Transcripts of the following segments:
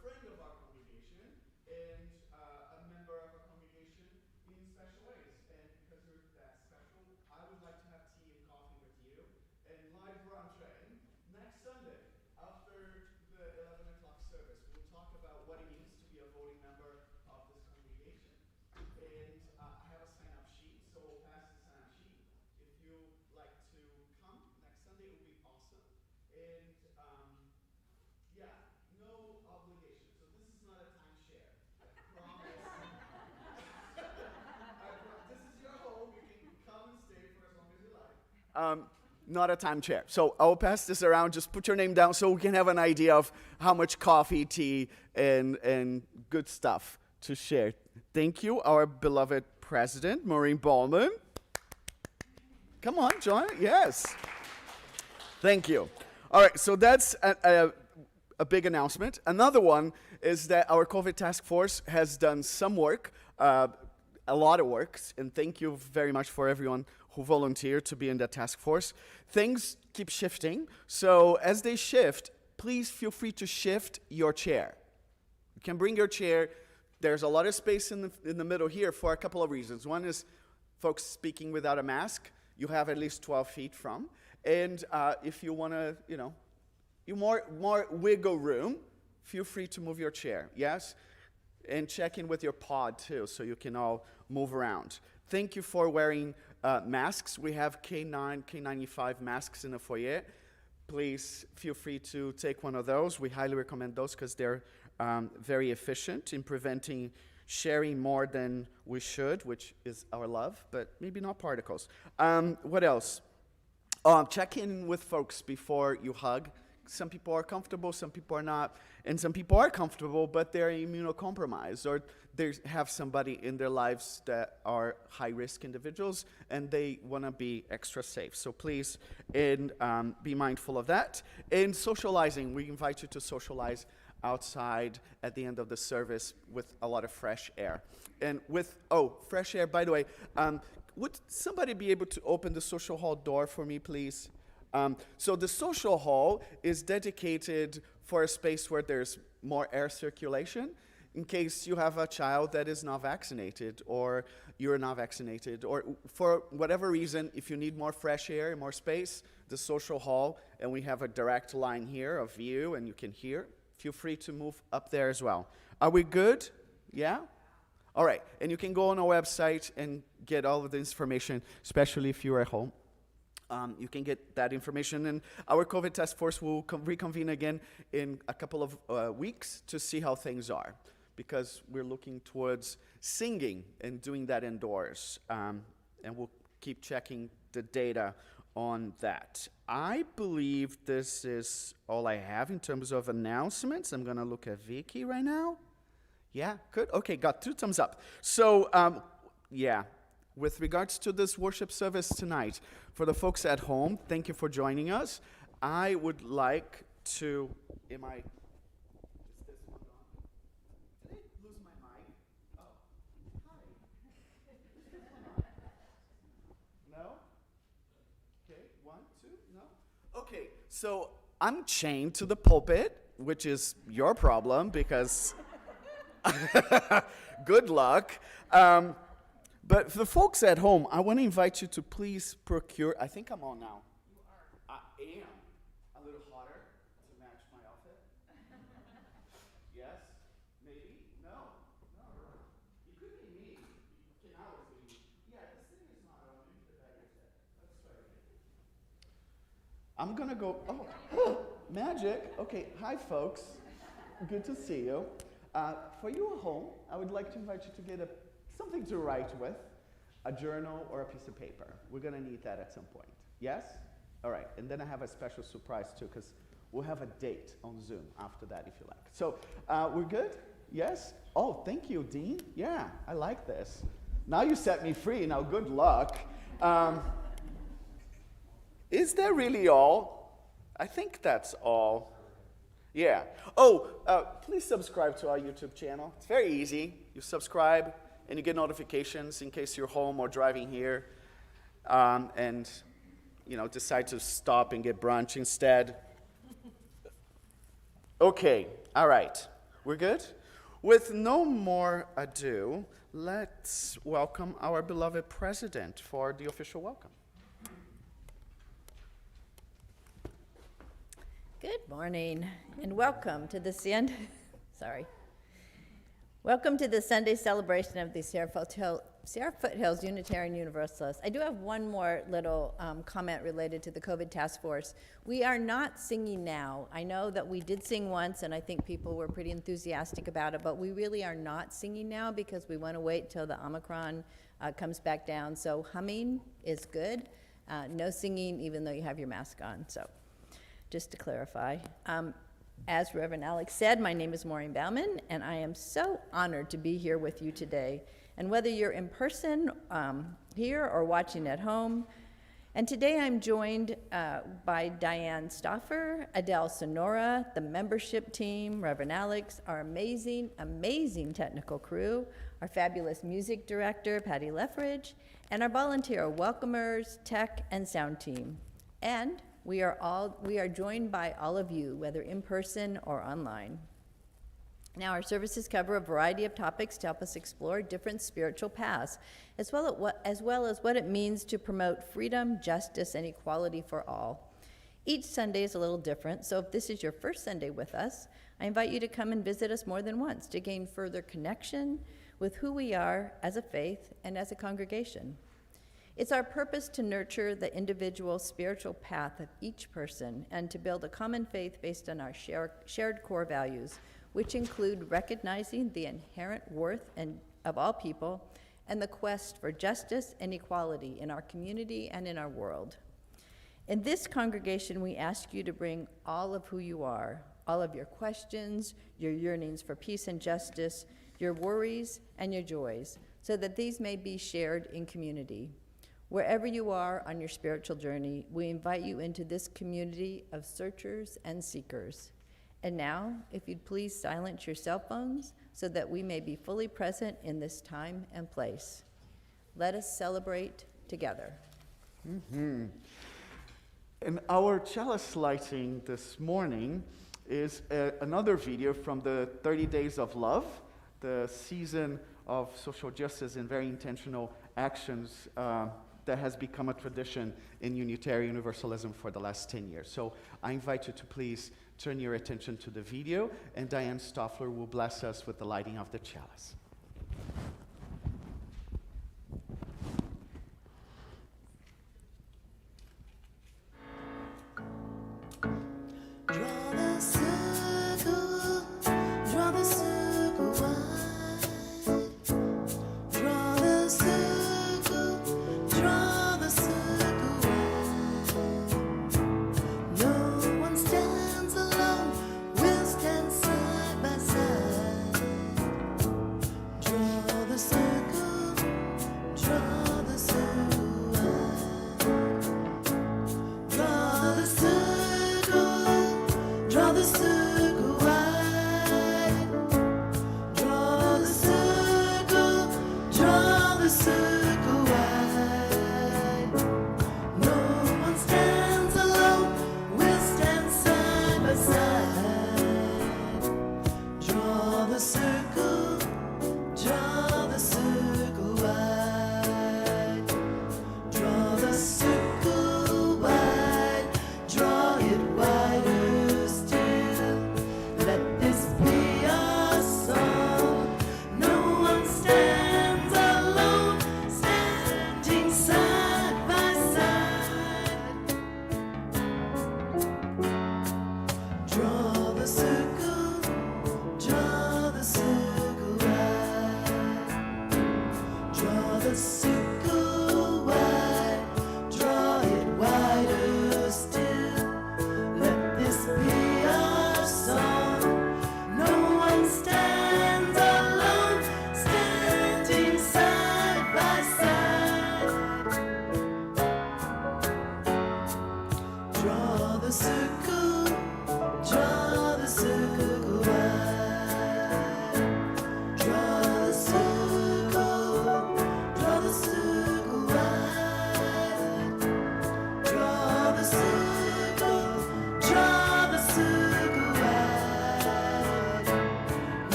friend of our congregation and a member of our congregation in special ways. And because you're that special, I would like to have tea and coffee with you and live brunch next Sunday after the 11 o'clock service. We'll talk about what it means to be a voting member of this congregation. And I have a sign-up sheet, so we'll pass the sign-up sheet. If you like to come next Sunday, it would be awesome. And yeah, no obligation. So this is not a timeshare. I promise. This is your home. You can come and stay for as long as you like. Not a timeshare. So I'll pass this around. Just put your name down so we can have an idea of how much coffee, tea, and good stuff to share. Thank you, our beloved president, Maureen Ballman. Come on, John. Yes. Thank you. All right, so that's a big announcement. Another one is that our COVID task force has done some work, a lot of work, and thank you very much for everyone who volunteered to be in that task force. Things keep shifting, so as they shift, please feel free to shift your chair. You can bring your chair. There's a lot of space in the middle here for a couple of reasons. One is folks speaking without a mask, you have at least 12 feet from. And if you want to, you more wiggle room, feel free to move your chair, yes? And check in with your pod, too, so you can all move around. Thank you for wearing masks. We have K9, K95 masks in the foyer. Please feel free to take one of those. We highly recommend those because they're very efficient in preventing sharing more than we should, which is our love, but maybe not particles. What else? Check in with folks before you hug. Some people are comfortable, some people are not, and some people are comfortable, but they're immunocompromised, or they have somebody in their lives that are high-risk individuals, and they want to be extra safe. So please, be mindful of that. And socializing, we invite you to socialize outside at the end of the service with a lot of fresh air. And with, fresh air, by the way, would somebody be able to open the social hall door for me, please? So the social hall is dedicated for a space where there's more air circulation in case you have a child that is not vaccinated or you're not vaccinated, or for whatever reason, if you need more fresh air, more space, the social hall, and we have a direct line here of view and you can hear, feel free to move up there as well. Are we good? Yeah? All right, and you can go on our website and get all of the information, especially if you're at home. You can get that information, and our COVID task force will reconvene again in a couple of weeks to see how things are, because we're looking towards singing and doing that indoors, and we'll keep checking the data on that. I believe this is all I have in terms of announcements. I'm going to look at Vicky right now. Yeah, good. Okay, got 2 thumbs up. So, yeah. With regards to this worship service tonight, for the folks at home, thank you for joining us. I would like to, is this one on? Did I lose my mic? Oh, hi. No? Okay, 1, 2, no? Okay, so I'm chained to the pulpit, which is your problem because good luck. But for the folks at home, I want to invite you to please procure, I think I'm on now. You are. I am. A little hotter to match my outfit. Yes? Maybe? No. No. It could be me. It can always be me. Yeah, this thing is not on. Maybe the bag is there. Let's try it. I'm going to go, magic. Okay, hi folks. Good to see you. For you at home, I would like to invite you to get something to write with, a journal or a piece of paper. We're going to need that at some point. Yes? All right. And then I have a special surprise, too, because we'll have a date on Zoom after that, if you like. So we're good? Yes? Oh, thank you, Dean. Yeah, I like this. Now you set me free. Now, good luck. Is that really all? I think that's all. Yeah. Oh, please subscribe to our YouTube channel. It's very easy. You subscribe, and you get notifications in case you're home or driving here, and decide to stop and get brunch instead. Okay, all right. We're good? With no more ado, let's welcome our beloved president for the official welcome. Good morning, and welcome to the Welcome to the Sunday celebration of the Sierra Foothills Unitarian Universalists. I do have one more little comment related to the COVID task force. We are not singing now. I know that we did sing once, and I think people were pretty enthusiastic about it, but we really are not singing now because we want to wait till the Omicron comes back down. So humming is good. No singing, even though you have your mask on. So just to clarify. As Reverend Alex said, my name is Maureen Bauman, and I am so honored to be here with you today. And whether you're in person here or watching at home, and today I'm joined by Diane Stauffer, Adele Sonora, the membership team, Reverend Alex, our amazing, amazing technical crew, our fabulous music director, Patty Leffridge, and our volunteer welcomers, tech, and sound team. And we are joined by all of you, whether in person or online. Now, our services cover a variety of topics to help us explore different spiritual paths, as well as what it means to promote freedom, justice, and equality for all. Each Sunday is a little different, so if this is your first Sunday with us, I invite you to come and visit us more than once to gain further connection with who we are as a faith and as a congregation. It's our purpose to nurture the individual spiritual path of each person and to build a common faith based on our shared core values, which include recognizing the inherent worth of all people and the quest for justice and equality in our community and in our world. In this congregation, we ask you to bring all of who you are, all of your questions, your yearnings for peace and justice, your worries and your joys, so that these may be shared in community. Wherever you are on your spiritual journey, we invite you into this community of searchers and seekers. And now, if you'd please silence your cell phones so that we may be fully present in this time and place. Let us celebrate together. Mm-hmm. And our chalice lighting this morning is another video from the 30 Days of Love, the season of social justice and very intentional actions that has become a tradition in Unitarian Universalism for the last 10 years. So I invite you to please turn your attention to the video, and Diane Stauffer will bless us with the lighting of the chalice. Draw the circle,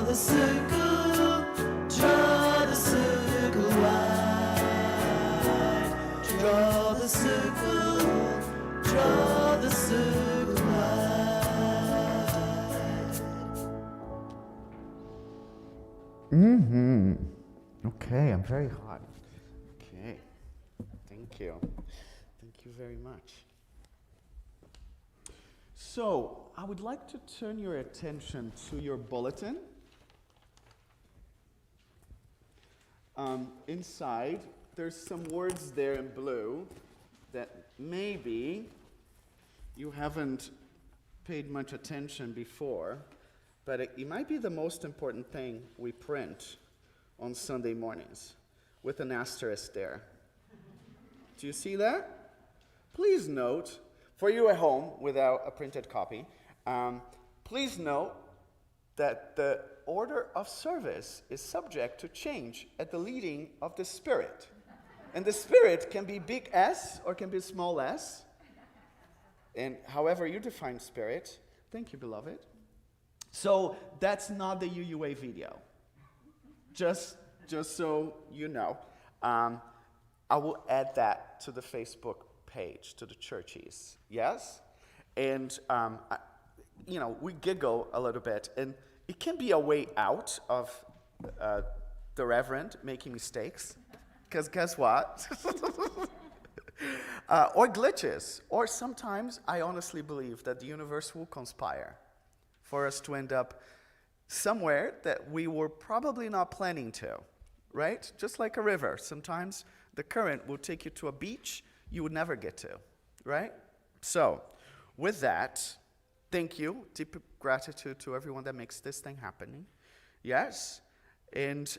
the circle, draw the circle wide. Draw the circle, draw the circle wide. Okay, I'm very hot. Okay, thank you. Thank you very much. So, I would like to turn your attention to your bulletin. Inside, there's some words there in blue that maybe you haven't paid much attention before, but it might be the most important thing we print on Sunday mornings, with an asterisk there. Do you see that? Please note, for you at home without a printed copy, please note that the order of service is subject to change at the leading of the Spirit. And the Spirit can be big S or can be small s. And however you define Spirit, thank you, beloved. So that's not the UUA video. Just so you know. I will add that to the Facebook page, to the churches, yes? And, we giggle a little bit, and it can be a way out of the Reverend making mistakes, because guess what? Or glitches, or sometimes I honestly believe that the universe will conspire for us to end up somewhere that we were probably not planning to, right? Just like a river. Sometimes the current will take you to a beach you would never get to, right? So, with that, thank you. Deep gratitude to everyone that makes this thing happening. Yes? And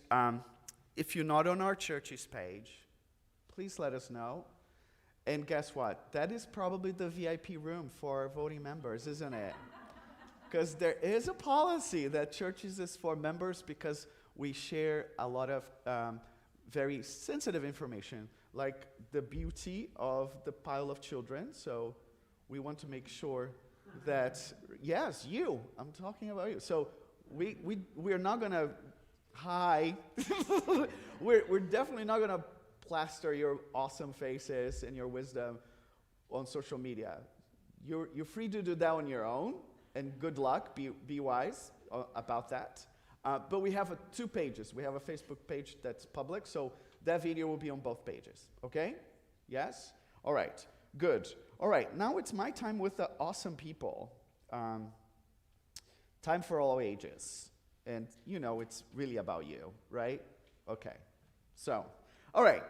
if you're not on our church's page, please let us know. And guess what? That is probably the VIP room for voting members, isn't it? Because there is a policy that churches is for members because we share a lot of very sensitive information, like the beauty of the pile of children. So we want to make sure that, yes, you, I'm talking about you. So we're not going to hide. we're definitely not going to plaster your awesome faces and your wisdom on social media. You're free to do that on your own. And good luck, be wise about that. But we have 2 pages. We have a Facebook page that's public, so that video will be on both pages, okay? Yes? All right, good. All right, now it's my time with the awesome people. Time for all ages. And it's really about you, right? Okay, so, all right,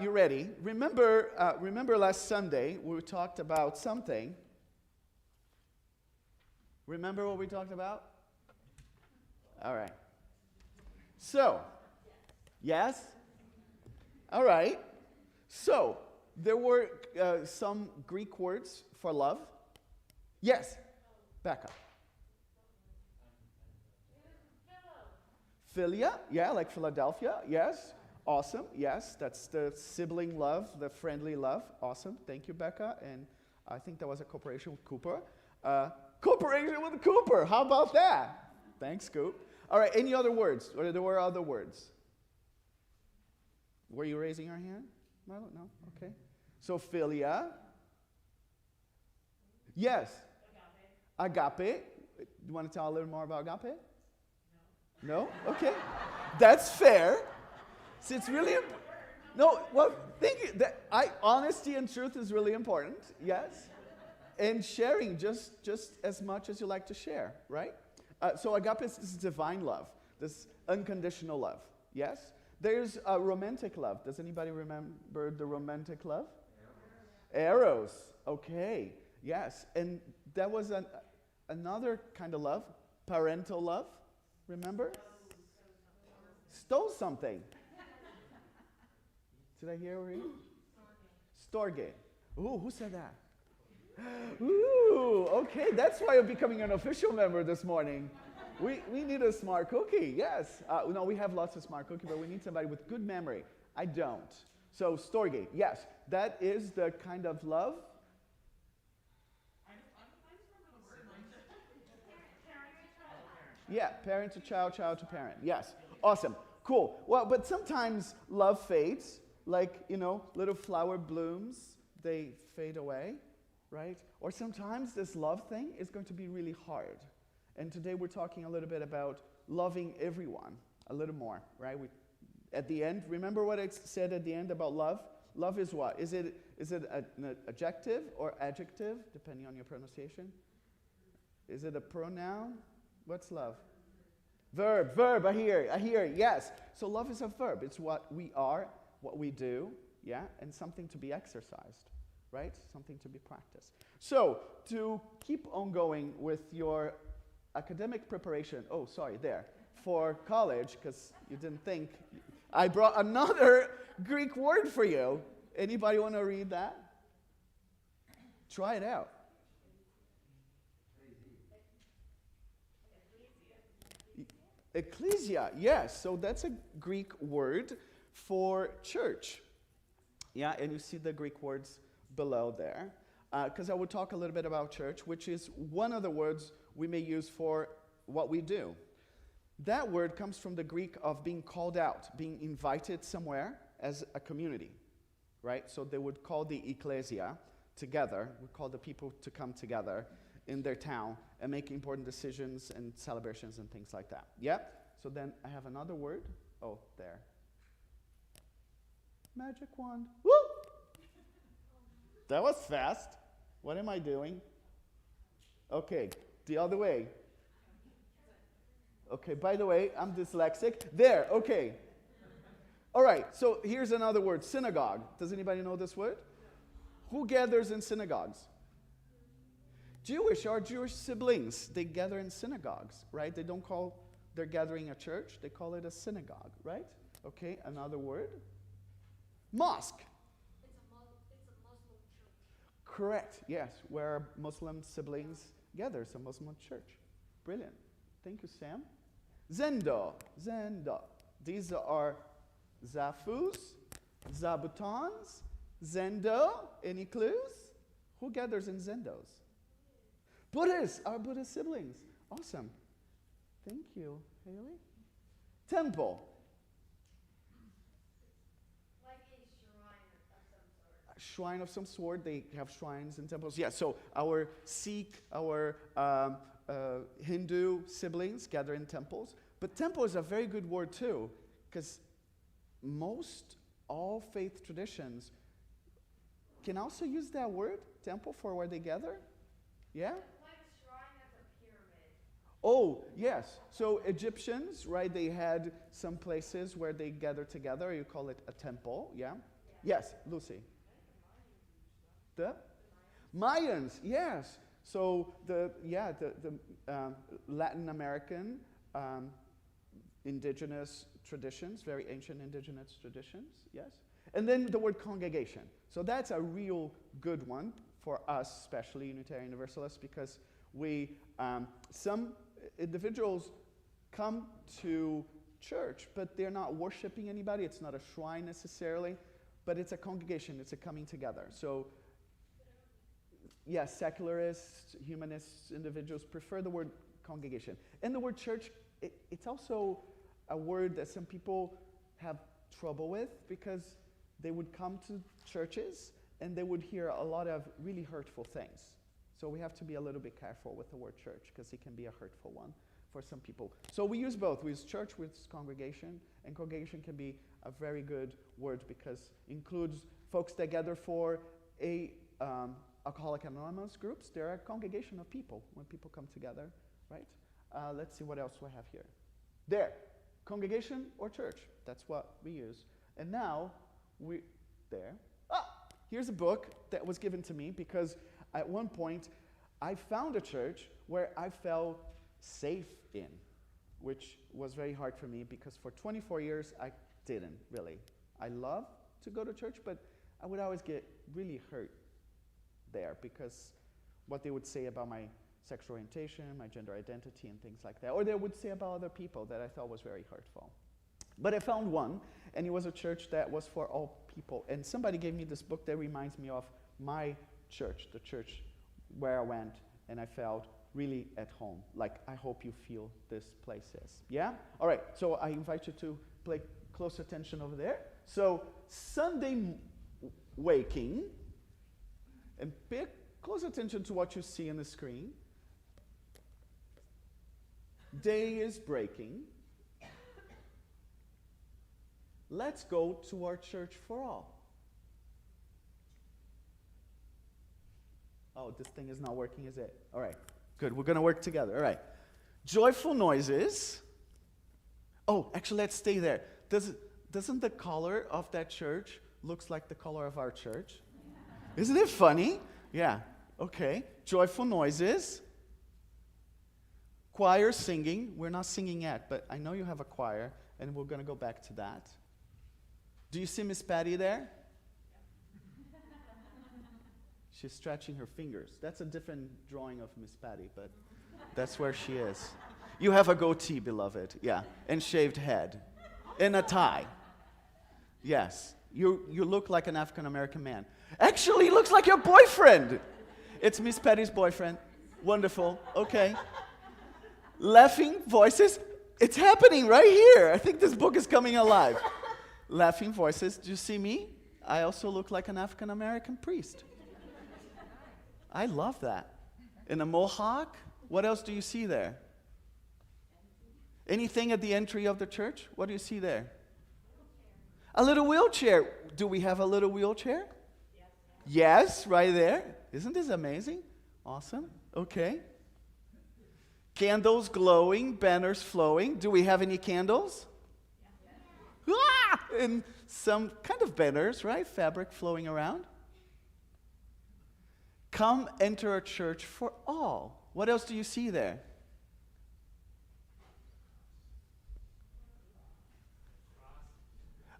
you ready? Remember last Sunday, we talked about something. Remember what we talked about? All right. So, yes? All right. So, there were some Greek words for love. Yes? Back up. Philia, yeah, like Philadelphia, yes. Awesome, yes. That's the sibling love, the friendly love. Awesome. Thank you, Becca. And I think that was a cooperation with Cooper. Cooperation with Cooper. How about that? Thanks, Coop. All right, any other words? Or there were other words? Were you raising your hand? Marlo? No? Okay. So, philia. Yes. Agape. You want to tell a little more about agape? No? Okay. That's fair. See, it's really no, well, honesty and truth is really important. Yes. And sharing just as much as you like to share, right? So agape is this divine love, this unconditional love, yes? There's romantic love. Does anybody remember the romantic love? Eros, okay, yes. And that was another kind of love, parental love, remember? Stole something. Did I hear or read? Storge. Ooh, who said that? Ooh, okay, that's why I'm becoming an official member this morning. We need a smart cookie, yes. No, we have lots of smart cookies, but we need somebody with good memory. I don't. So, Storge, yes, that is the kind of love. Yeah, parent to child, child to parent. Yes. Awesome. Cool. Well, but sometimes love fades, like, little flower blooms, they fade away, right? Or sometimes this love thing is going to be really hard. And today we're talking a little bit about loving everyone a little more, right? At the end, remember what I said at the end about love? Love is what? Is it an adjective or adjective, depending on your pronunciation? Is it a pronoun? What's love? Verb, I hear, yes. So love is a verb. It's what we are, what we do, yeah, and something to be exercised, right? Something to be practiced. So to keep on going with your academic preparation, for college, because you didn't think, I brought another Greek word for you. Anybody want to read that? Try it out. Ecclesia, yes. So that's a Greek word for church. Yeah, and you see the Greek words below there. Because I will talk a little bit about church, which is one of the words we may use for what we do. That word comes from the Greek of being called out, being invited somewhere as a community, right? So they would call the ecclesia together, would call the people to come together in their town and make important decisions and celebrations and things like that. Yeah? So then I have another word. Oh, there. Magic wand. Woo! That was fast. What am I doing? Okay, the other way. Okay, by the way, I'm dyslexic. There, okay. All right, so here's another word, synagogue. Does anybody know this word? Who gathers in synagogues? Our Jewish siblings, they gather in synagogues, right? They don't call their gathering a church, they call it a synagogue, right? Okay, another word. Mosque. It's a Muslim church. Correct, yes, where Muslim siblings gather, it's a Muslim church. Brilliant. Thank you, Sam. Zendo. These are Zafus, Zabutons, Zendo. Any clues? Who gathers in Zendos? Buddhists, our Buddhist siblings. Awesome. Thank you, Haley. Temple. Like a shrine of some sort. A shrine of some sort. They have shrines and temples. Yeah, so our Sikh, our Hindu siblings gather in temples. But temple is a very good word too, because all faith traditions can also use that word, temple, for where they gather. Yeah? Like a shrine as a pyramid. Oh, yes. So Egyptians, right, they had some places where they gather together. You call it a temple, yeah? Yes, Lucy. The Mayans, yes. So the Latin American indigenous traditions, very ancient indigenous traditions, yes. And then the word congregation. So that's a real good one for us, especially Unitarian Universalists, because some individuals come to church, but they're not worshiping anybody. It's not a shrine necessarily, but it's a congregation. It's a coming together. So, yes, secularists, humanists, individuals prefer the word congregation. And the word church, it's also a word that some people have trouble with because they would come to churches and they would hear a lot of really hurtful things. So we have to be a little bit careful with the word church because it can be a hurtful one for some people. So we use both. We use church with congregation, and congregation can be a very good word because it includes folks that gather for Alcoholic Anonymous groups. They're a congregation of people when people come together, right? Let's see what else we have here. There, congregation or church. That's what we use. And now, here's a book that was given to me because at one point I found a church where I felt safe in, which was very hard for me because for 24 years I didn't really. I love to go to church, but I would always get really hurt there because what they would say about my sexual orientation, my gender identity, and things like that, or they would say about other people that I thought was very hurtful. But I found one, and it was a church that was for all people. And somebody gave me this book that reminds me of my church, the church where I went, and I felt really at home, like I hope you feel this place is. Yeah? All right, so I invite you to pay close attention over there. So Sunday waking, and pay close attention to what you see on the screen. Day is breaking. Let's go to our church for all. Oh, this thing is not working, is it? All right, good. We're going to work together. All right. Joyful noises. Oh, actually, let's stay there. Doesn't the color of that church looks like the color of our church? Isn't it funny? Yeah. Okay. Joyful noises. Choir singing. We're not singing yet, but I know you have a choir, and we're going to go back to that. Do you see Miss Patty there? She's stretching her fingers. That's a different drawing of Miss Patty, but that's where she is. You have a goatee, beloved. Yeah. And shaved head. And a tie. Yes. You look like an African-American man. Actually, he looks like your boyfriend. It's Miss Patty's boyfriend. Wonderful. Okay. Laughing voices. It's happening right here. I think this book is coming alive. Laughing voices. Do you see me? I also look like an African-American priest. I love that. In a mohawk. What else do you see there? Anything at the entry of the church? What do you see there? A little wheelchair. Do we have a little wheelchair? Yes, right there. Isn't this amazing? Awesome. Okay. Candles glowing, banners flowing. Do we have any candles? Ah! And some kind of banners, right? Fabric flowing around. Come enter a church for all. What else do you see there?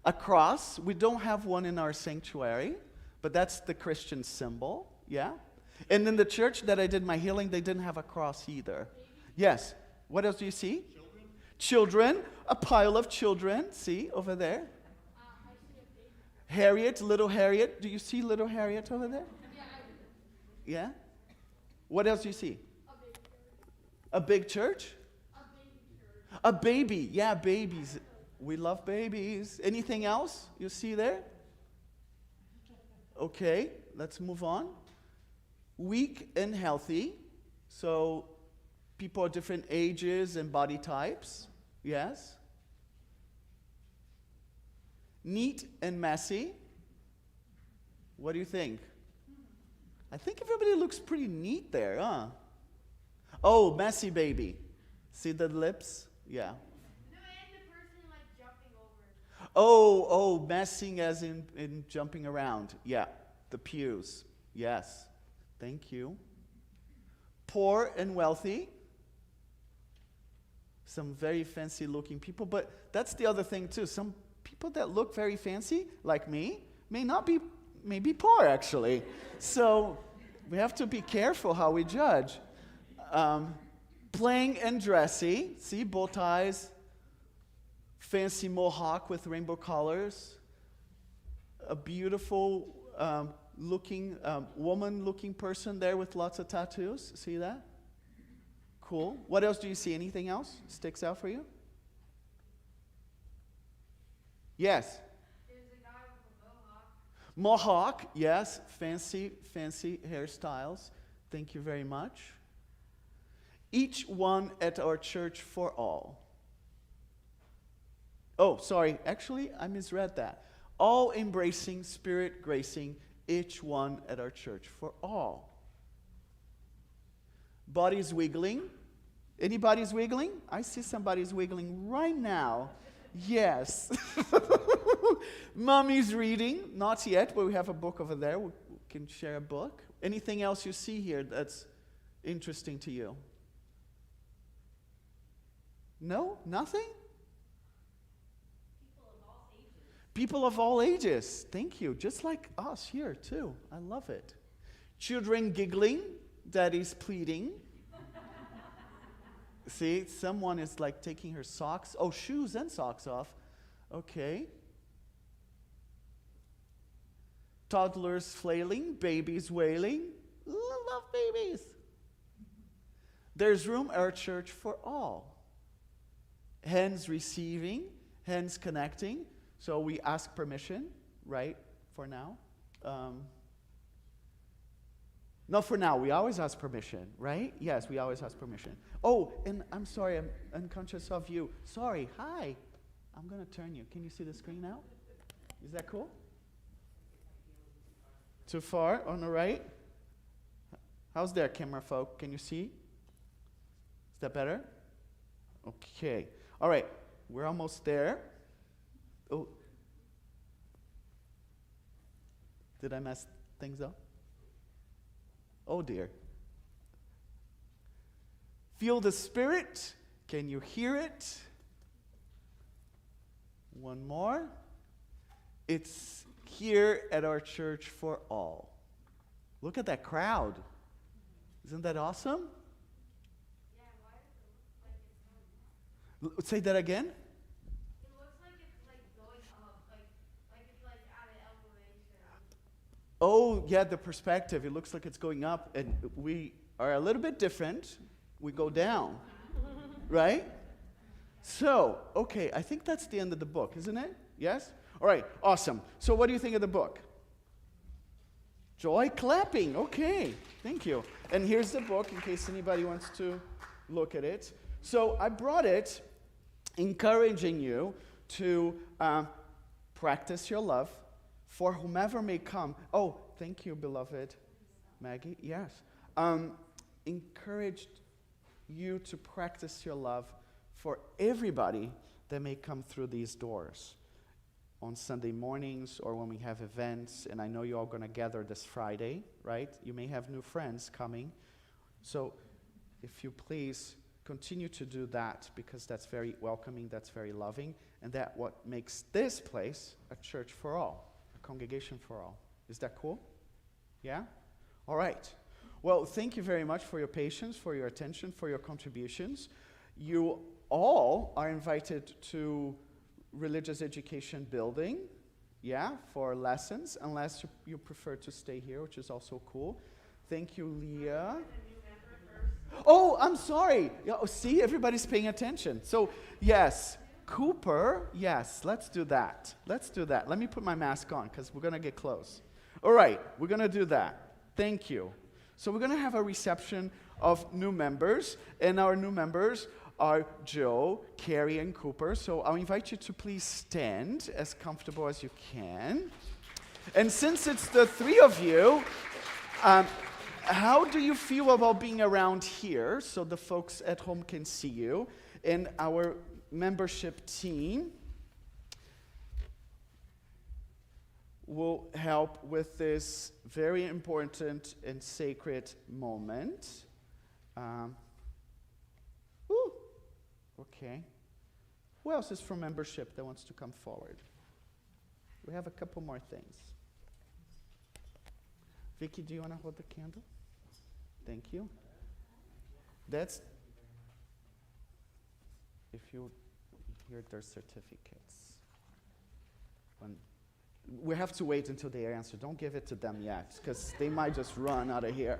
A cross. We don't have one in our sanctuary, but that's the Christian symbol, yeah? And in the church that I did my healing, they didn't have a cross either. Yes. What else do you see? Children. A pile of children. See, over there. Harriet, little Harriet. Do you see little Harriet over there? Yeah? What else do you see? A big church? A baby. Yeah, babies. We love babies. Anything else you see there? Okay, let's move on. Weak and healthy. So people of different ages and body types. Yes. Neat and messy. What do you think? I think everybody looks pretty neat there, huh? Oh, messy baby. See the lips? Yeah. No, and the person like jumping over. Oh, messing as in jumping around. Yeah, the pews. Yes. Thank you. Poor and wealthy. Some very fancy looking people, but that's the other thing too. Some people that look very fancy, like me, may be poor actually. So we have to be careful how we judge. Plain and dressy. See, bow ties, fancy mohawk with rainbow colors, a beautiful looking woman-looking person there with lots of tattoos. See that? Cool. What else do you see? Anything else sticks out for you? Yes. There's a guy with a mohawk. Mohawk, yes. Fancy hairstyles. Thank you very much. Each one at our church for all. Oh, sorry. Actually, I misread that. All embracing, spirit gracing, each one at our church for all. Bodies wiggling. Anybody's wiggling? I see somebody's wiggling right now. Yes. Mommy's reading. Not yet, but we have a book over there. We can share a book. Anything else you see here that's interesting to you? No? Nothing? People of all ages. Thank you. Just like us here, too. I love it. Children giggling. Daddy's pleading. See, someone is like taking her socks. Oh, shoes and socks off. Okay. Toddlers flailing. Babies wailing. Love babies. There's room at our church for all. Hands receiving, hands connecting. So we ask permission, right, for now. No, for now, we always ask permission, right? Yes, we always ask permission. Oh, and I'm sorry, I'm unconscious of you. Sorry, hi. I'm going to turn you. Can you see the screen now? Is that cool? Too far on the right? How's there, camera folk? Can you see? Is that better? Okay. All right, we're almost there. Oh. Did I mess things up? Oh dear. Feel the Spirit. Can you hear it? One more. It's here at our church for all. Look at that crowd. Isn't that awesome? Yeah, why does it look like it's Say that again. It looks like it's like going up, like it's like at an elevation. Oh, yeah, the perspective. It looks like it's going up, and we are a little bit different. We go down, right? So, okay, I think that's the end of the book, isn't it? Yes? All right, awesome. So what do you think of the book? Joy clapping. Okay, thank you. And here's the book in case anybody wants to look at it. So I brought it encouraging you to practice your love for whomever may come. Oh, thank you, beloved Maggie. Yes. Encouraged you to practice your love for everybody that may come through these doors on Sunday mornings or when we have events. And I know you're all going to gather this Friday, right? You may have new friends coming. So if you please continue to do that, because that's very welcoming, that's very loving, and that what makes this place a church for all, a congregation for all. Is that cool? Yeah? All right. Well, thank you very much for your patience, for your attention, for your contributions. You all are invited to religious education building, yeah, for lessons, unless you prefer to stay here, which is also cool. Thank you, Leah. Oh, I'm sorry. Yeah, see, everybody's paying attention. So, yes, Cooper, yes, let's do that. Let's do that. Let me put my mask on because we're going to get close. All right, we're going to do that. Thank you. So we're going to have a reception of new members, and our new members are Joe, Carrie, and Cooper. So I'll invite you to please stand as comfortable as you can. And since it's the three of you, how do you feel about being around here so the folks at home can see you? And our membership team will help with this very important and sacred moment. Okay. Who else is from membership that wants to come forward? We have a couple more things. Vicky, do you want to hold the candle? Thank you. That's, if you hear their certificates. We have to wait until they answer. Don't give it to them yet, because they might just run out of here.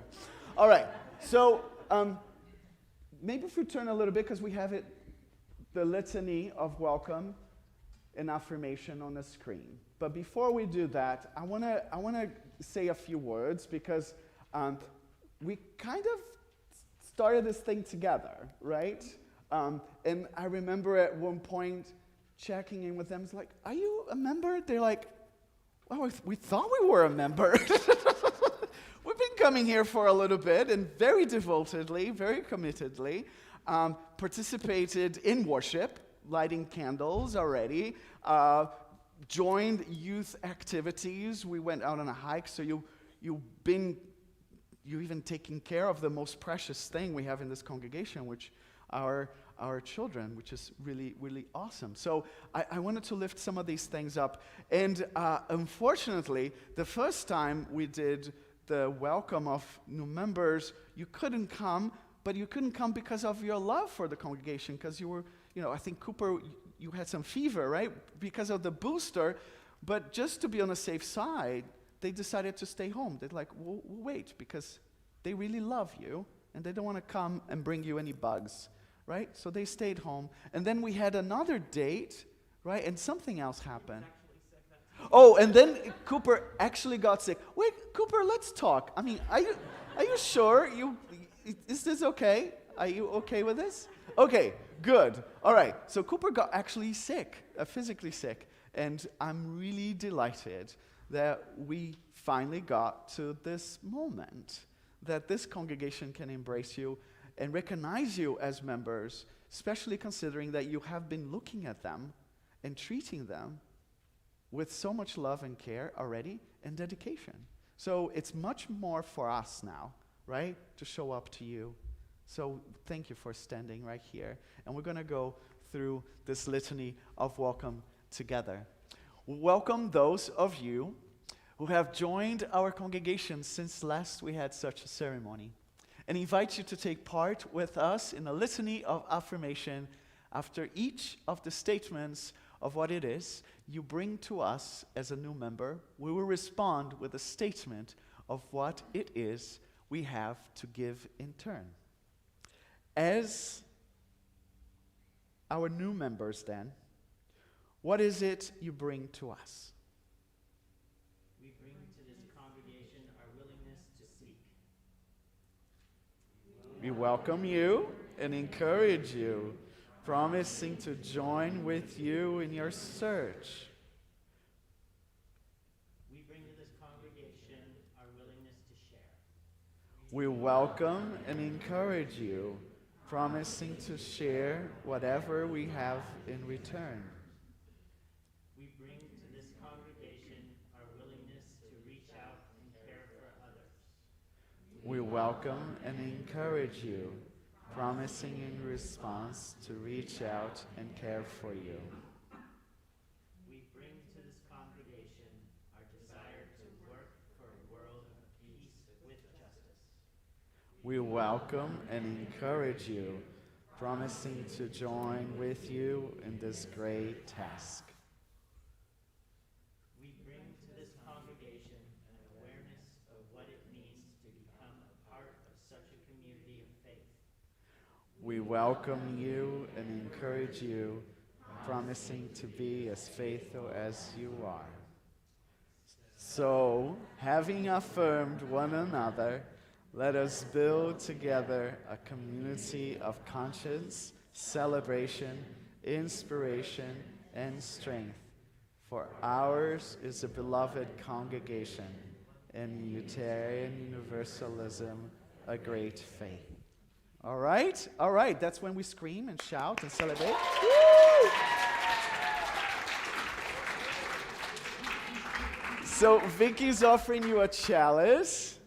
All right. So maybe if we turn a little bit, because we have it, the litany of welcome and affirmation on the screen. But before we do that, I want to say a few words, because we kind of started this thing together, right? And I remember at one point checking in with them. It's like, are you a member? They're like, well, we thought we were a member. We've been coming here for a little bit and very devotedly, very committedly, participated in worship, lighting candles already, joined youth activities. We went out on a hike, so you've even taken care of the most precious thing we have in this congregation, which are our children, which is really, really awesome. So I wanted to lift some of these things up. And unfortunately, the first time we did the welcome of new members, you couldn't come, but you couldn't come because of your love for the congregation, because you were, I think, Cooper, you had some fever, right? Because of the booster. But just to be on the safe side, they decided to stay home. They're like, we'll wait, because they really love you, and they don't want to come and bring you any bugs, right? So they stayed home. And then we had another date, right? And something else happened. Oh, and then Cooper actually got sick. Wait, Cooper, let's talk. I mean, are you sure? Is this okay? Are you okay with this? Okay, good. All right. So Cooper got actually sick, physically sick. And I'm really delighted that we finally got to this moment, that this congregation can embrace you and recognize you as members, especially considering that you have been looking at them and treating them with so much love and care already and dedication. So it's much more for us now, right, to show up to you. So thank you for standing right here. And we're going to go through this litany of welcome together. Welcome those of you who have joined our congregation since last we had such a ceremony, and invite you to take part with us in a litany of affirmation after each of the statements of what it is you bring to us as a new member. We will respond with a statement of what it is we have to give in turn. As our new members then, what is it you bring to us? We bring to this congregation our willingness to seek. We welcome you and encourage you, promising to join with you in your search. We bring to this congregation our willingness to share. We welcome and encourage you, promising to share whatever we have in return. We bring to this congregation our willingness to reach out and care for others. We welcome and encourage you, promising in response to reach out and care for you. We bring to this congregation our desire to work for a world of peace with justice. We welcome and encourage you, promising to join with you in this great task. We bring to this congregation an awareness of what it means to become a part of such a community of faith. We welcome you and encourage you, promising to be as faithful as you are. So, having affirmed one another, let us build together a community of conscience, celebration, inspiration, and strength. For ours is a beloved congregation, and Unitarian Universalism, a great faith. All right, that's when we scream and shout and celebrate. Woo! So Vicky's offering you a chalice.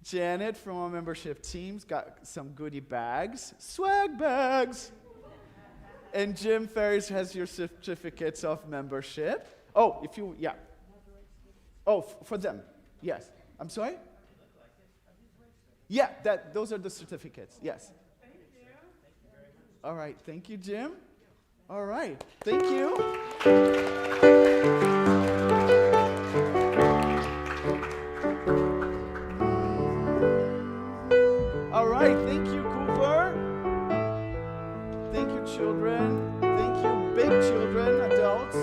Janet from our membership team's got some goodie bags, swag bags. And Jim Ferris has your certificates of membership. Oh, yeah. Oh, for them, yes. I'm sorry? Yeah, those are the certificates, yes. Thank you. All right, thank you, Jim. All right, thank you. All right, thank you, Cooper. Thank you, children. Thank you, big children, adults,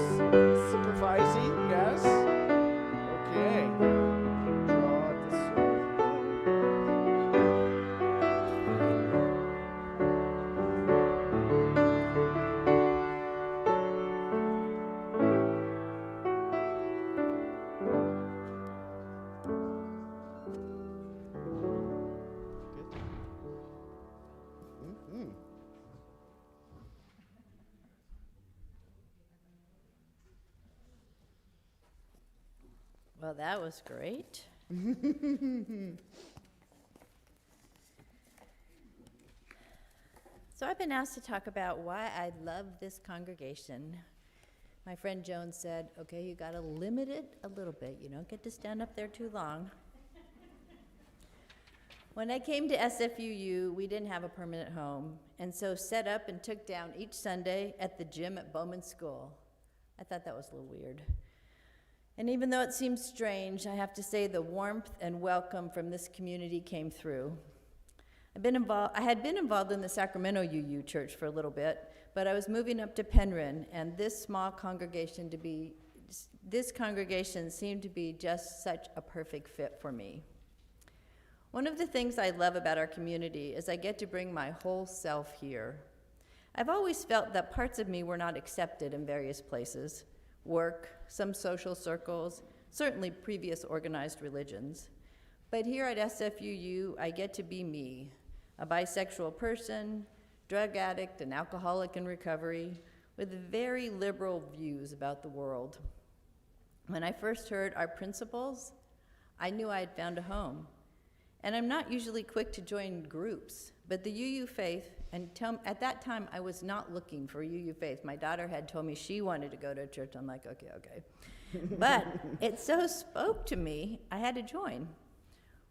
supervising, yes. Okay. Draw the circle. Well, that was great. So I've been asked to talk about why I love this congregation. My friend Joan said, okay, you got to limit it a little bit. You don't get to stand up there too long. When I came to SFUU, we didn't have a permanent home, and so set up and took down each Sunday at the gym at Bowman School. I thought that was a little weird. And even though it seems strange, I have to say the warmth and welcome from this community came through. I had been involved in the Sacramento UU Church for a little bit, but I was moving up to Penryn, and this congregation seemed to be just such a perfect fit for me. One of the things I love about our community is I get to bring my whole self here. I've always felt that parts of me were not accepted in various places, work, some social circles, certainly previous organized religions. But here at SFUU, I get to be me, a bisexual person, drug addict and alcoholic in recovery, with very liberal views about the world. When I first heard our principles, I knew I had found a home. And I'm not usually quick to join groups, but the UU faith, at that time I was not looking for UU faith. My daughter had told me she wanted to go to a church. I'm like, okay. But it so spoke to me, I had to join.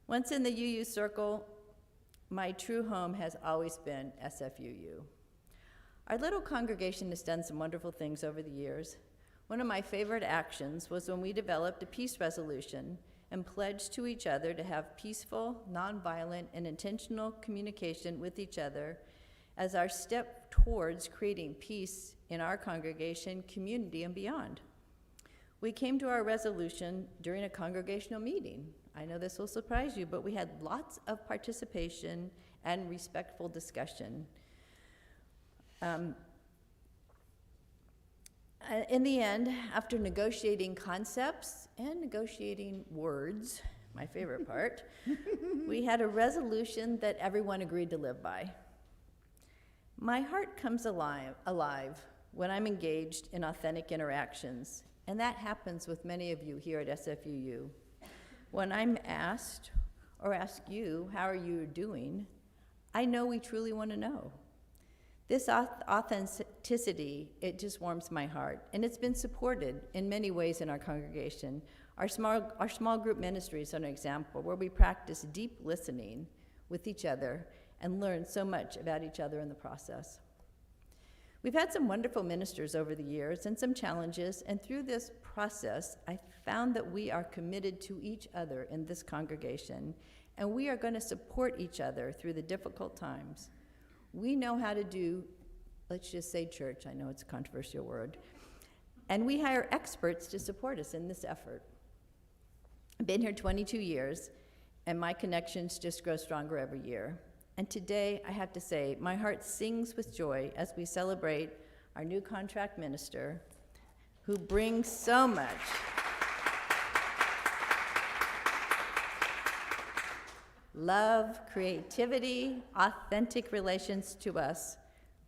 Once in the UU circle, my true home has always been SFUU. Our little congregation has done some wonderful things over the years. One of my favorite actions was when we developed a peace resolution and pledged to each other to have peaceful, nonviolent, and intentional communication with each other as our step towards creating peace in our congregation, community, and beyond. We came to our resolution during a congregational meeting. I know this will surprise you, but we had lots of participation and respectful discussion. In the end, after negotiating concepts and negotiating words, my favorite part, we had a resolution that everyone agreed to live by. My heart comes alive when I'm engaged in authentic interactions, and that happens with many of you here at SFUU. When I'm asked, or ask you, how are you doing, I know we truly want to know. This authenticity, it just warms my heart, and it's been supported in many ways in our congregation. Our small group ministry is an example where we practice deep listening with each other and learn so much about each other in the process. We've had some wonderful ministers over the years and some challenges, and through this process, I found that we are committed to each other in this congregation, and we are going to support each other through the difficult times. We know how to do, let's just say church, I know it's a controversial word, and we hire experts to support us in this effort. I've been here 22 years, and my connections just grow stronger every year. And today, I have to say, my heart sings with joy as we celebrate our new contract minister, who brings so much love, creativity, authentic relations to us.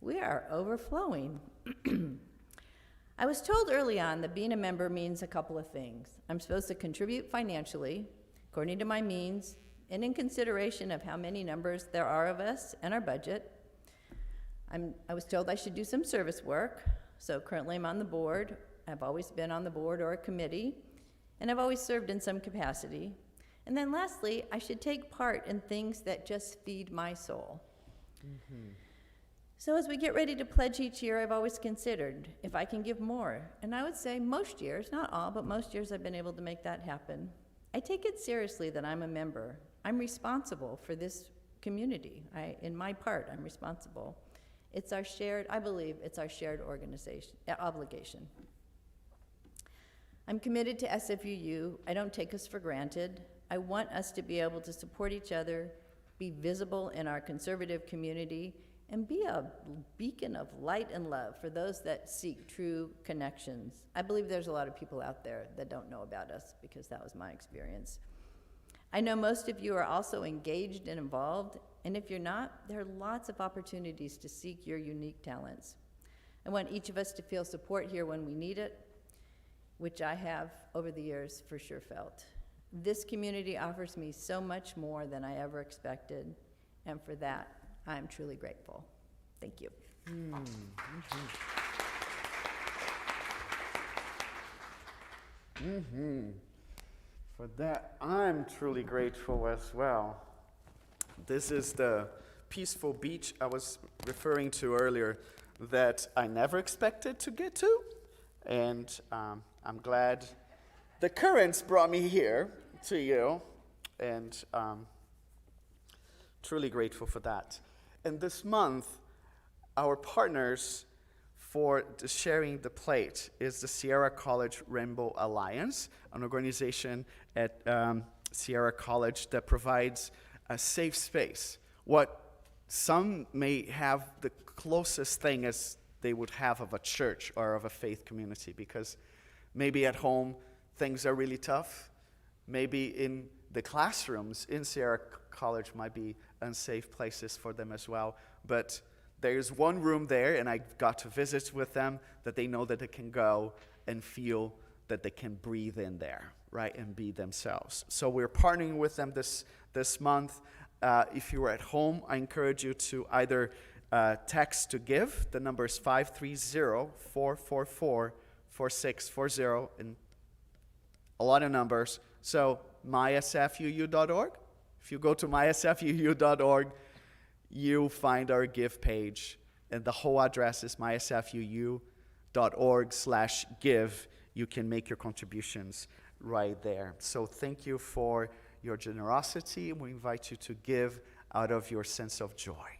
We are overflowing. I was told early on that being a member means a couple of things. I'm supposed to contribute financially, according to my means, and in consideration of how many numbers there are of us and our budget. I was told I should do some service work, so currently I'm on the board. I've always been on the board or a committee, and I've always served in some capacity. And then lastly, I should take part in things that just feed my soul. Mm-hmm. So as we get ready to pledge each year, I've always considered if I can give more. And I would say most years, not all, but most years I've been able to make that happen. I take it seriously that I'm a member. I'm responsible for this community. In my part, I'm responsible. It's our shared, I believe it's our shared obligation. I'm committed to SFUU. I don't take us for granted. I want us to be able to support each other, be visible in our conservative community, and be a beacon of light and love for those that seek true connections. I believe there's a lot of people out there that don't know about us because that was my experience. I know most of you are also engaged and involved, and if you're not, there are lots of opportunities to seek your unique talents. I want each of us to feel support here when we need it, which I have over the years for sure felt. This community offers me so much more than I ever expected, and for that, I'm truly grateful. Thank you. For that, I'm truly grateful as well. This is the peaceful beach I was referring to earlier that I never expected to get to, and I'm glad the currents brought me here to you, and Truly grateful for that. And this month, our partners for the sharing the plate is the Sierra College Rainbow Alliance, an organization at Sierra College that provides a safe space. What some may have the closest thing as they would have of a church or of a faith community, because maybe at home things are really tough. Maybe in the classrooms in Sierra College might be unsafe places for them as well. But there's one room there, and I got to visit with them, that they know that they can go and feel that they can breathe in there, right, and be themselves. So we're partnering with them this month. If you're at home, I encourage you to either text to give. The number is 530-444-4640, and a lot of numbers. So mysfuu.org. If you go to mysfuu.org, you'll find our give page, and the whole address is mysfuu.org/give. You can make your contributions right there. So thank you for your generosity. We invite you to give out of your sense of joy.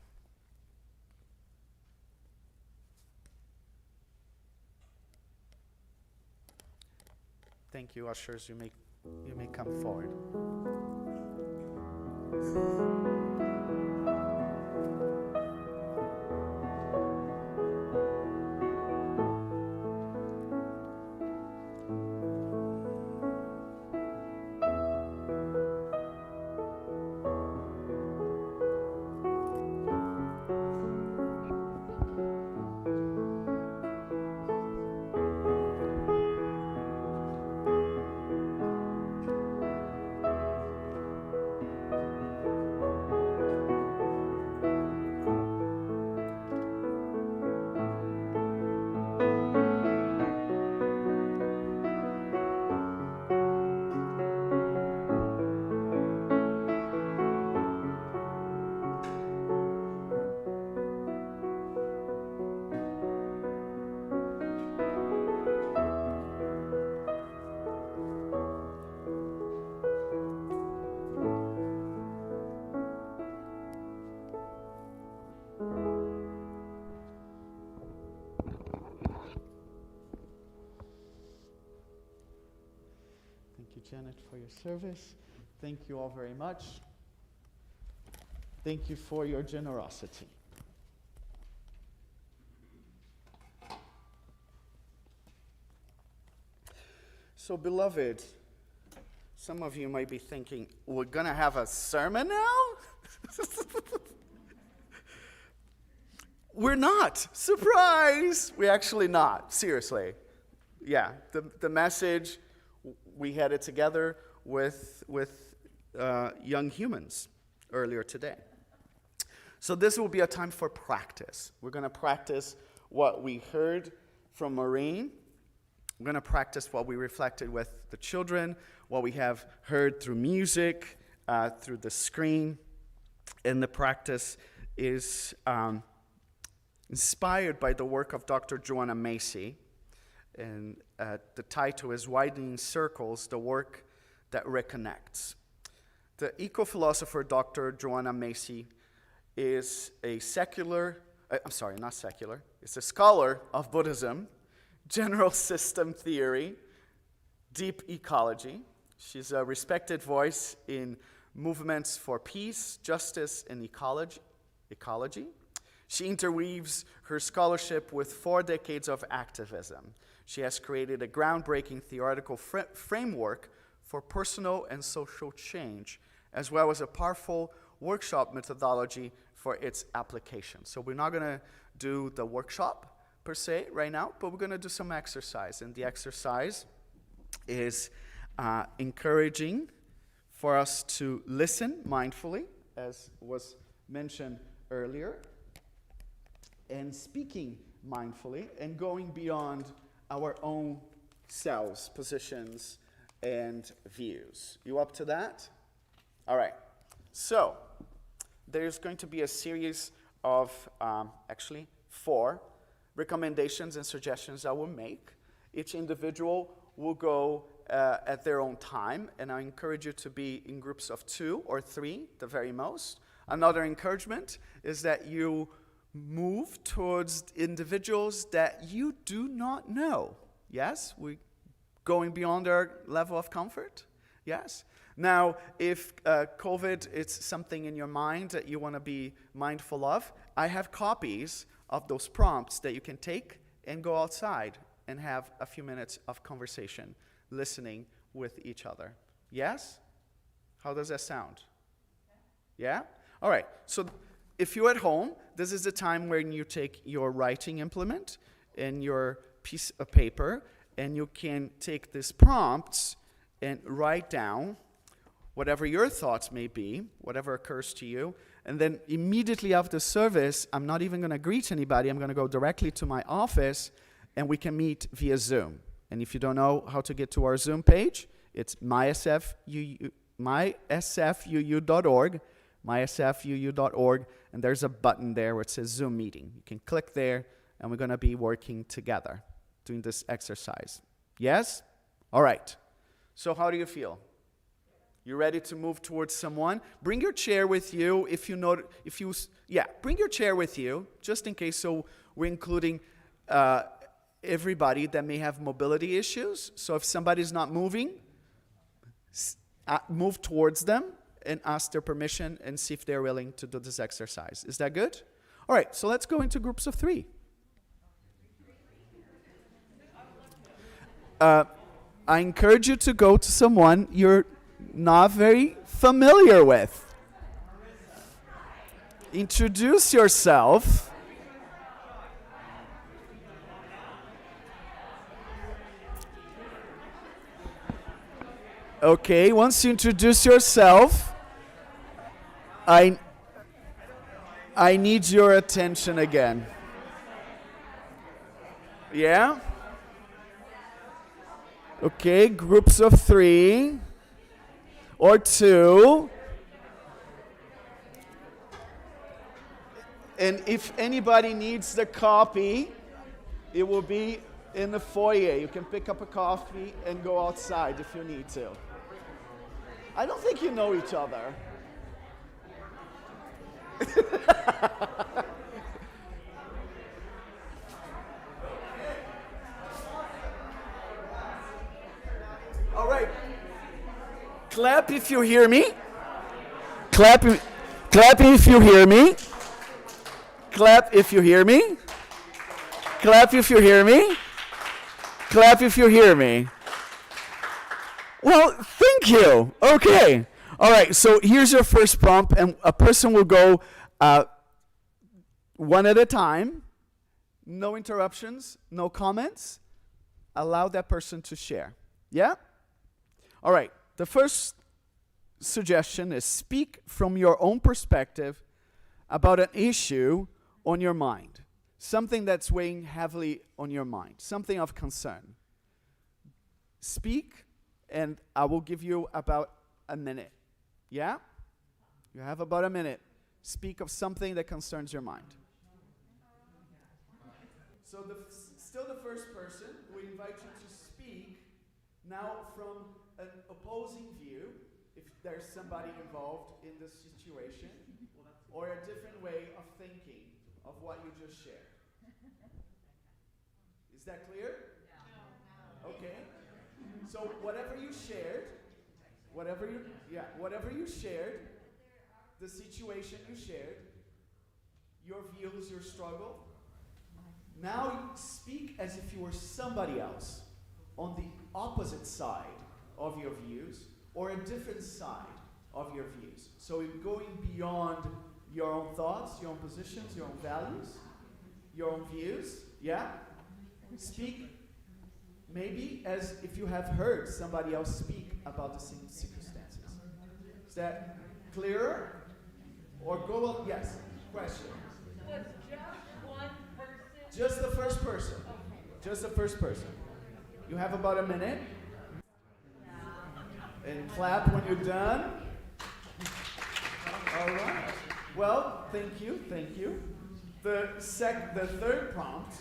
Thank you, ushers. You may come forward. Janet, for your service. Thank you all very much. Thank you for your generosity. So, beloved, some of you might be thinking, we're going to have a sermon now? We're not. Surprise! We're actually not. Seriously. Yeah, the message, we had it together with young humans earlier today. So this will be a time for practice. We're going to practice what we heard from Maureen. We're going to practice what we reflected with the children, what we have heard through music, through the screen. And the practice is inspired by the work of Dr. Joanna Macy. And the title is Widening Circles, the Work That Reconnects. The eco-philosopher Dr. Joanna Macy is a it's a scholar of Buddhism, general system theory, deep ecology. She's a respected voice in movements for peace, justice, and ecology. She interweaves her scholarship with 4 decades of activism. She has created a groundbreaking theoretical framework for personal and social change, as well as a powerful workshop methodology for its application. So we're not going to do the workshop per se right now, but we're going to do some exercise. And the exercise is encouraging for us to listen mindfully, as was mentioned earlier, and speaking mindfully, and going beyond our own selves, positions, and views. You up to that? All right. So, there's going to be a series of, actually, 4 recommendations and suggestions I will make. Each individual will go at their own time, and I encourage you to be in groups of 2 or 3, the very most. Another encouragement is that you move towards individuals that you do not know. Yes? We're going beyond our level of comfort? Yes? Now, if COVID is something in your mind that you want to be mindful of, I have copies of those prompts that you can take and go outside and have a few minutes of conversation, listening with each other. Yes? How does that sound? Yeah? All right. So if you're at home, this is the time when you take your writing implement and your piece of paper, and you can take these prompts and write down whatever your thoughts may be, whatever occurs to you, and then immediately after service, I'm not even going to greet anybody. I'm going to go directly to my office, and we can meet via Zoom. And if you don't know how to get to our Zoom page, it's mysfuu.org, and there's a button there where it says Zoom meeting. You can click there, and we're going to be working together, doing this exercise. Yes? All right. So how do you feel? You ready to move towards someone? Bring your chair with you bring your chair with you, just in case. So we're including everybody that may have mobility issues. So if somebody's not moving, move towards them and ask their permission and see if they're willing to do this exercise. Is that good? All right, so let's go into groups of 3. I encourage you to go to someone you're not very familiar with. Introduce yourself. Okay, once you introduce yourself, I need your attention again. Yeah? Okay, groups of 3 or 2. And if anybody needs the copy, it will be in the foyer. You can pick up a coffee and go outside if you need to. I don't think you know each other. All right. Clap if you hear me. Clap if you hear me. Clap if you hear me. Clap if you hear me. Clap if you hear me. Well, thank you. Okay. All right, so here's your first prompt, and a person will go one at a time. No interruptions, no comments. Allow that person to share. Yeah? All right, the first suggestion is speak from your own perspective about an issue on your mind. Something that's weighing heavily on your mind. Something of concern. Speak, and I will give you about a minute. Yeah? You have about a minute. Speak of something that concerns your mind. So still the first person, we invite you to speak now from an opposing view, if there's somebody involved in this situation, or a different way of thinking of what you just shared. Is that clear? No. Okay. So whatever you shared, the situation you shared, your views, your struggle, now you speak as if you were somebody else on the opposite side of your views or a different side of your views. So you're going beyond your own thoughts, your own positions, your own values, your own views. Yeah? Speak maybe as if you have heard somebody else speak about the same circumstances. Is that clearer? Or go on? Yes. Question. Was just one person? Just the first person. Okay. Just the first person. You have about a minute. And clap when you're done. All right. Well, thank you. The third prompt,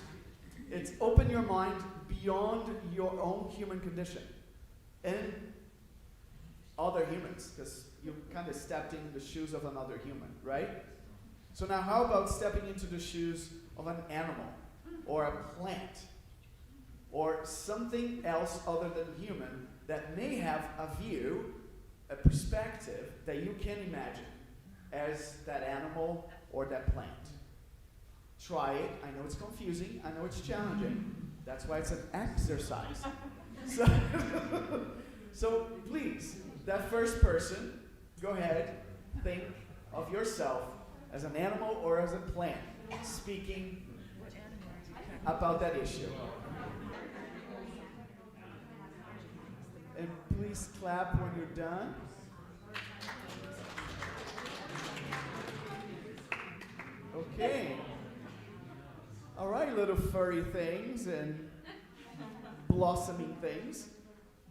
it's open your mind beyond your own human condition and other humans, because you kind of stepped in the shoes of another human, right? So now how about stepping into the shoes of an animal or a plant or something else other than human that may have a view, a perspective that you can imagine as that animal or that plant. Try it. I know it's confusing. I know it's challenging. That's why it's an exercise. So please, that first person, go ahead, think of yourself as an animal or as a plant, speaking about that issue. And please clap when you're done. Okay. All right, little furry things and blossoming things.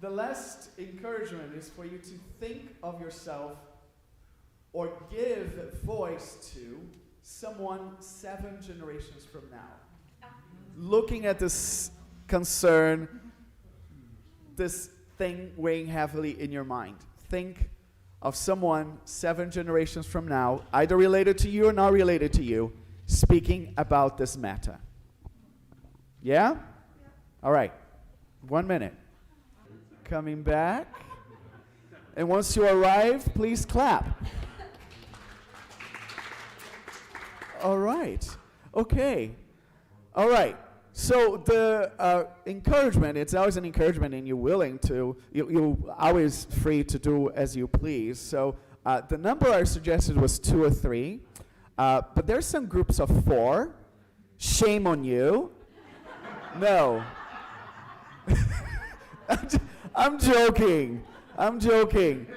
The last encouragement is for you to think of yourself or give voice to someone 7 generations from now. Looking at this concern, this thing weighing heavily in your mind. Think of someone 7 generations from now, either related to you or not related to you, speaking about this matter. Yeah? All right. 1 minute. Coming back. And once you arrive, please clap. All right. Okay. All right. So the encouragement, it's always an encouragement, and you're willing to, you're always free to do as you please. So the number I suggested was 2 or 3. But there's some groups of 4. Shame on you. No. I'm joking. I'm joking.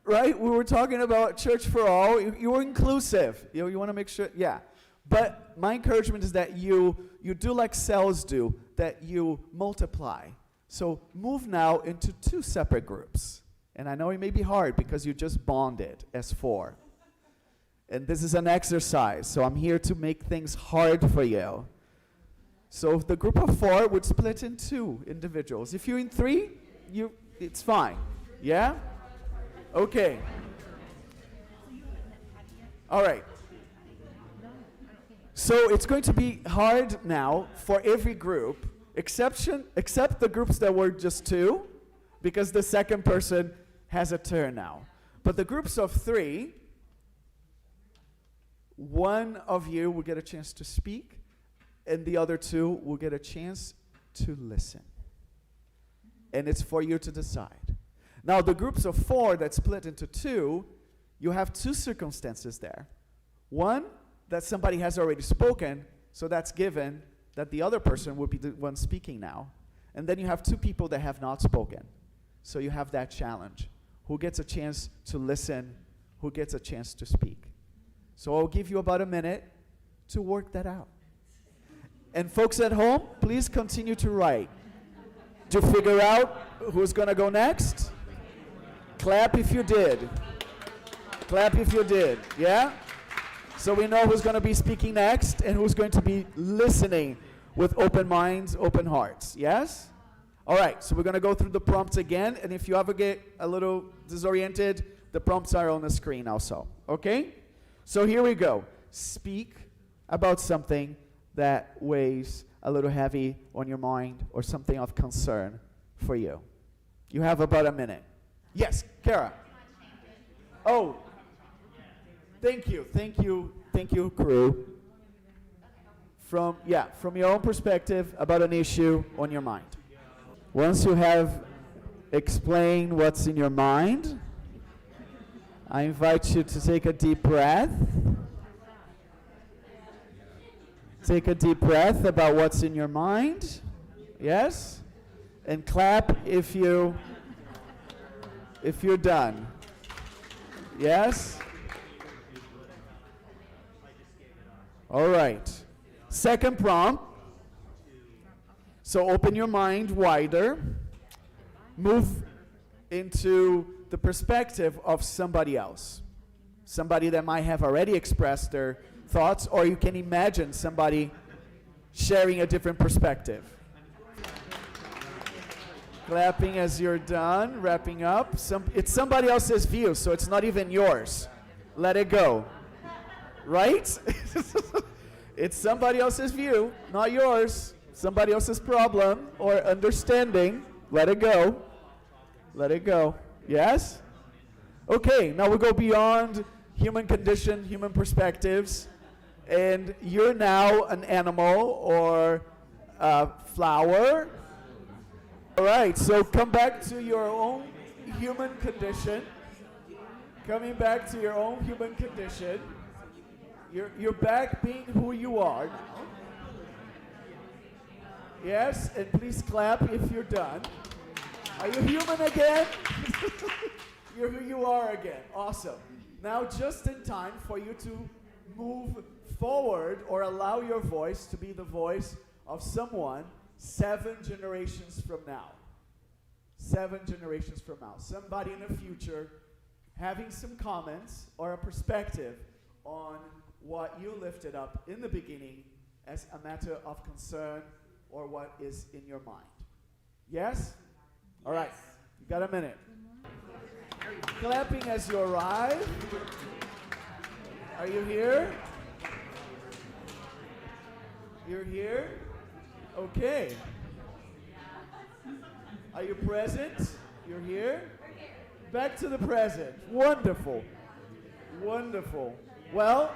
Right? We were talking about church for all. You were inclusive. You want to make sure, yeah. But my encouragement is that you do like cells do, that you multiply. So move now into 2 separate groups. And I know it may be hard because you just bonded as 4. And this is an exercise, so I'm here to make things hard for you. So the group of 4 would split in 2 individuals. If you're in 3, it's fine. Yeah? Okay. All right. So it's going to be hard now for every group, except the groups that were just 2, because the second person has a turn now. But the groups of 3, one of you will get a chance to speak, and the other 2 will get a chance to listen. And it's for you to decide. Now, the groups of 4 that split into 2, you have 2 circumstances there. One, that somebody has already spoken, so that's given that the other person would be the one speaking now. And then you have 2 people that have not spoken. So you have that challenge. Who gets a chance to listen? Who gets a chance to speak? So I'll give you about a minute to work that out. And folks at home, please continue to write. To figure out who's going to go next? Clap if you did. Clap if you did. Yeah? So we know who's going to be speaking next and who's going to be listening with open minds, open hearts. Yes? All right, so we're going to go through the prompts again, and if you ever get a little disoriented, the prompts are on the screen also. Okay? So here we go. Speak about something that weighs a little heavy on your mind or something of concern for you. You have about a minute. Yes, Kara. Oh, thank you, crew. From your own perspective about an issue on your mind. Once you have explained what's in your mind, I invite you to take a deep breath. Take a deep breath about what's in your mind. Yes? And clap if you're done. Yes? All right. Second prompt. So open your mind wider. Move into the perspective of somebody else. Somebody that might have already expressed their thoughts, or you can imagine somebody sharing a different perspective. Clapping as you're done, wrapping up. It's somebody else's view, so it's not even yours. Let it go. Right? It's somebody else's view, not yours. Somebody else's problem or understanding. Let it go. Let it go. Yes? Okay, now we go beyond human condition, human perspectives, and you're now an animal or a flower. All right, so come back to your own human condition. Coming back to your own human condition. You're back being who you are now. Yes, and please clap if you're done. Are you human again? You're who you are again. Awesome. Now just in time for you to move forward or allow your voice to be the voice of someone 7 generations from now. 7 generations from now. Somebody in the future having some comments or a perspective on what you lifted up in the beginning as a matter of concern or what is in your mind. Yes? All right. You got a minute. Clapping as you arrive. Are you here? You're here? Okay. Are you present? You're here? Back to the present. Wonderful. Wonderful. Well,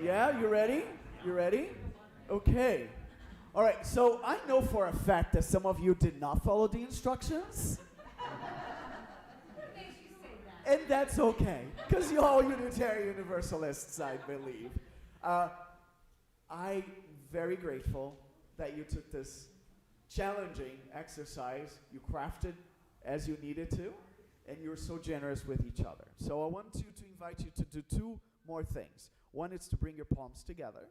yeah, you ready? You ready? Okay. All right, so I know for a fact that some of you did not follow the instructions. And that's okay, because you're all Unitarian Universalists, I believe. I'm very grateful that you took this challenging exercise. You crafted as you needed to, and you're so generous with each other. So I want to invite you to do 2 more things. One is to bring your palms together,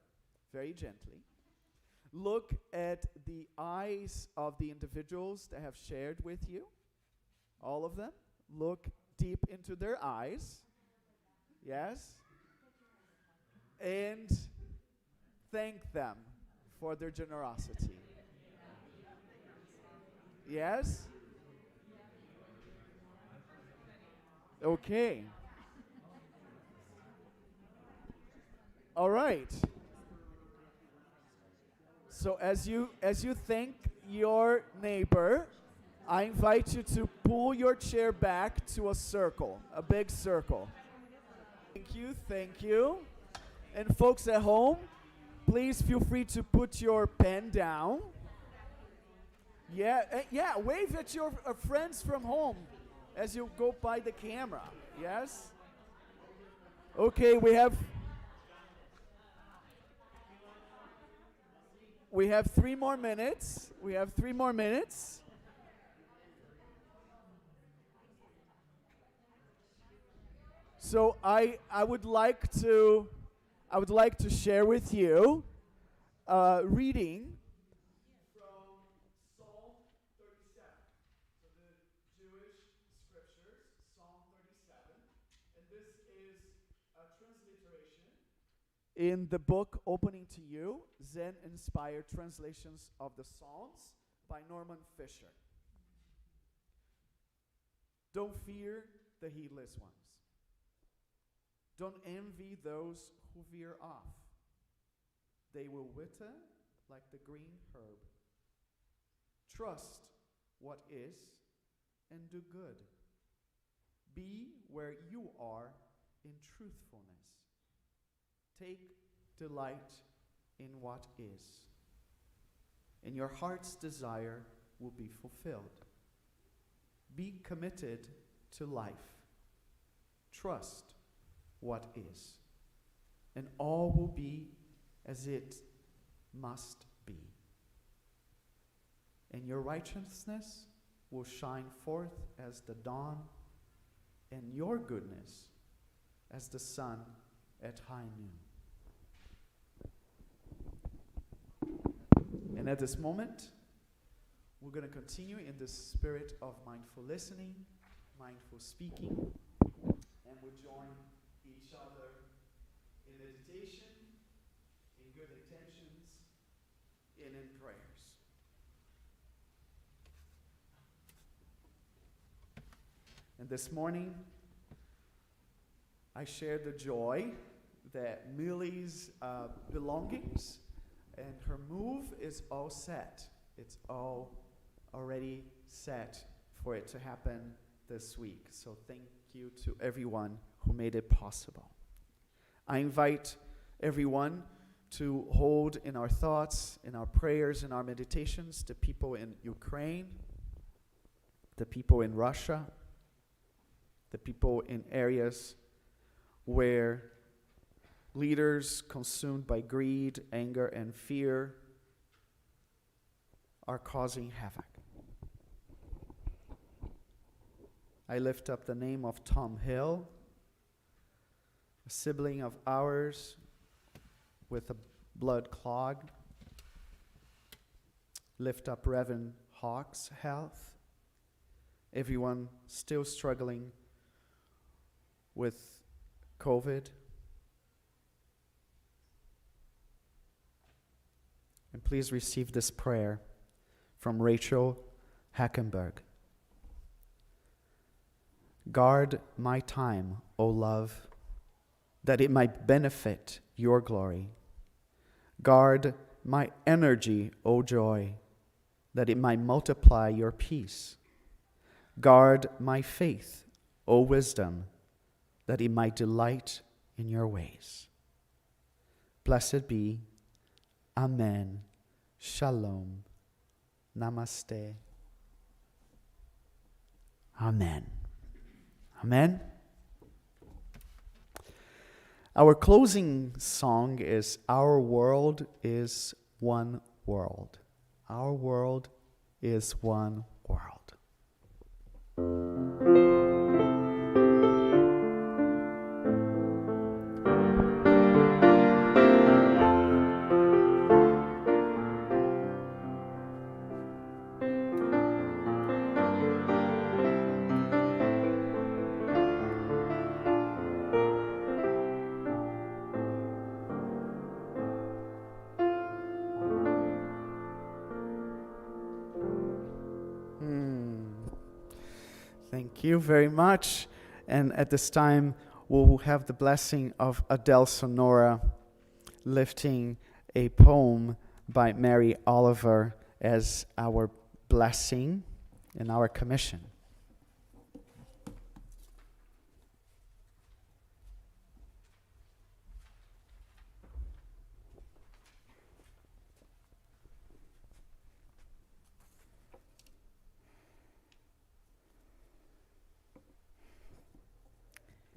very gently. Look at the eyes of the individuals that have shared with you, all of them. Look deep into their eyes, yes? And thank them for their generosity. Yes? Okay. All right. So as you thank your neighbor, I invite you to pull your chair back to a circle, a big circle. Thank you, thank you. And folks at home, please feel free to put your pen down. Yeah, wave at your friends from home as you go by the camera. Yes? Okay, we have 3 more minutes. We have 3 more minutes. So I would like to share with you reading from Psalm 37. So the Jewish scriptures, Psalm 37, and this is a transliteration in the book Opening to You, Zen-inspired translations of the Psalms by Norman Fisher. Don't fear the heedless ones. Don't envy those who veer off. They will wither like the green herb. Trust what is and do good. Be where you are in truthfulness. Take delight in what is, and your heart's desire will be fulfilled. Be committed to life. Trust what is, and all will be as it must be. And your righteousness will shine forth as the dawn, and your goodness as the sun at high noon. And at this moment, we're going to continue in the spirit of mindful listening, mindful speaking, and we'll join each other in meditation, in good intentions, and in prayers. And this morning, I shared the joy that Millie's belongings and her move is all set. It's all already set for it to happen this week. So thank you to everyone who made it possible. I invite everyone to hold in our thoughts, in our prayers, in our meditations, the people in Ukraine, the people in Russia, the people in areas where leaders consumed by greed, anger, and fear are causing havoc. I lift up the name of Tom Hill, a sibling of ours with a blood clog. Lift up Reverend Hawk's health. Everyone still struggling with COVID. And please receive this prayer from Rachel Hackenberg. Guard my time, O love, that it might benefit your glory. Guard my energy, O joy, that it might multiply your peace. Guard my faith, O wisdom, that it might delight in your ways. Blessed be. Amen. Shalom. Namaste. Amen. Amen. Our closing song is Our World is One World. Our world is one world. Thank you very much. And at this time, we'll have the blessing of Adele Sonora lifting a poem by Mary Oliver as our blessing and our commission.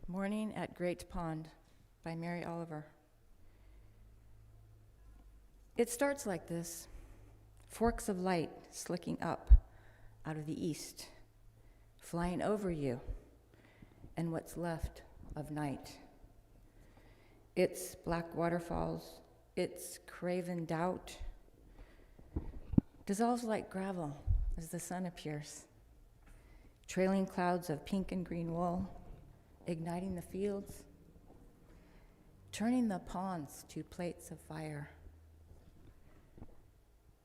Morning at Great Pond by Mary Oliver. It starts like this: forks of light slicking up out of the east, flying over you and what's left of night. Its black waterfalls, its craven doubt, dissolves like gravel as the sun appears, trailing clouds of pink and green wool, igniting the fields, turning the ponds to plates of fire.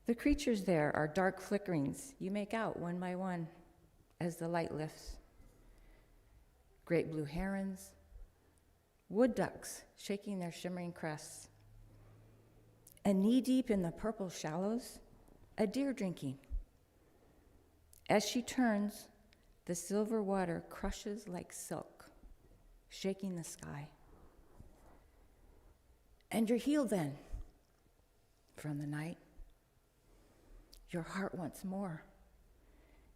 The creatures there are dark flickerings you make out one by one as the light lifts. Great blue herons, wood ducks shaking their shimmering crests, and knee-deep in the purple shallows, a deer drinking. As she turns, the silver water crushes like silk, shaking the sky. And you're healed then from the night. Your heart wants more.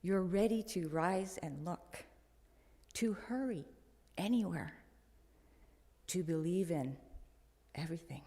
You're ready to rise and look, to hurry anywhere, to believe in everything.